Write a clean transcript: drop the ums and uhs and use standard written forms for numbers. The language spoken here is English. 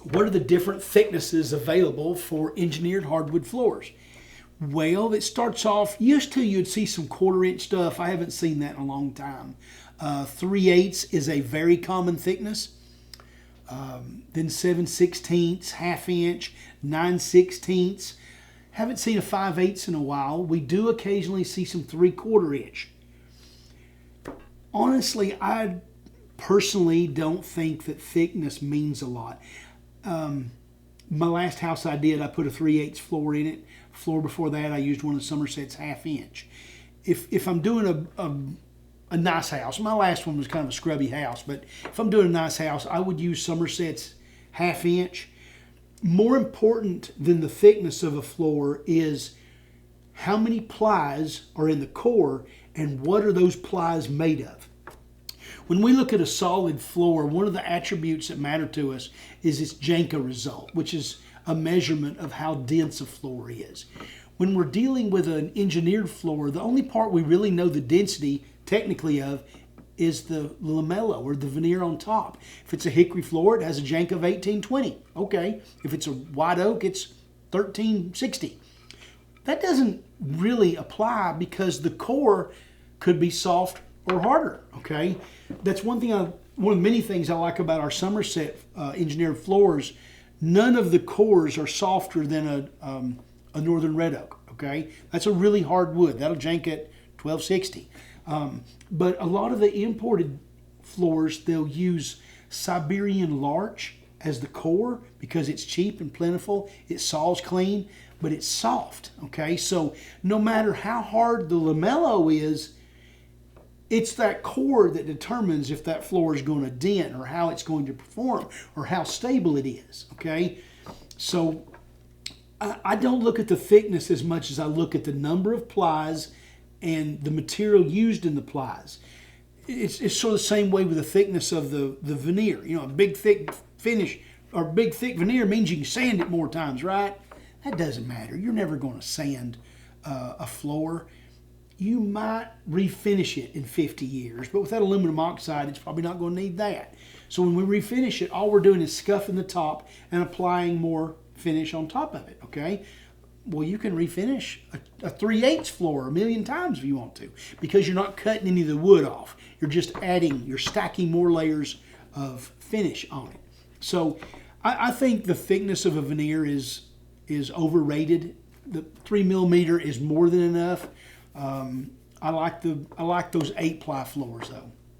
what are the different thicknesses available for engineered hardwood floors? Well, it starts off, used to you'd see some 1/4 inch stuff. I haven't seen that in a long time. 3/8 is a very common thickness. Then 7/16, 1/2 inch, 9/16. Haven't seen a 5/8 in a while. We do occasionally see some 3/4 inch. Honestly, I personally don't think that thickness means a lot. My last house I did, I put a 3/8 floor in it. Floor before that, I used one of Somerset's 1/2 inch. If I'm doing a nice house, my last one was kind of a scrubby house, but if I'm doing a nice house, I would use Somerset's 1/2 inch. More important than the thickness of a floor is how many plies are in the core and what are those plies made of. When we look at a solid floor, one of the attributes that matter to us is its Janka result, which is a measurement of how dense a floor is. When we're dealing with an engineered floor, the only part we really know the density technically of is the lamello or the veneer on top. If it's a hickory floor, it has a Janka of 1820. Okay. If it's a white oak, it's 1360. That doesn't really apply because the core could be soft or harder. Okay. That's one of the many things I like about our Somerset engineered floors. None of the cores are softer than a northern red oak. Okay. That's a really hard wood. That'll Jank at 1260. But a lot of the imported floors, they'll use Siberian larch as the core because it's cheap and plentiful. It saws clean, but it's soft. Okay, so no matter how hard the lamello is, it's that core that determines if that floor is going to dent or how it's going to perform or how stable it is. Okay, so I don't look at the thickness as much as I look at the number of plies and the material used in the plies. It's sort of the same way with the thickness of the veneer. You know, a big thick finish or big thick veneer means you can sand it more times, right? That doesn't matter. You're never going to sand a floor. You might refinish it in 50 years, but with that aluminum oxide, it's probably not going to need that. So when we refinish it, all we're doing is scuffing the top and applying more finish on top of it, okay? Well, you can refinish a 3/8 floor 1,000,000 times if you want to because you're not cutting any of the wood off. You're stacking more layers of finish on it. So I think the thickness of a veneer is overrated. The 3 millimeter is more than enough. I like those 8-ply floors though.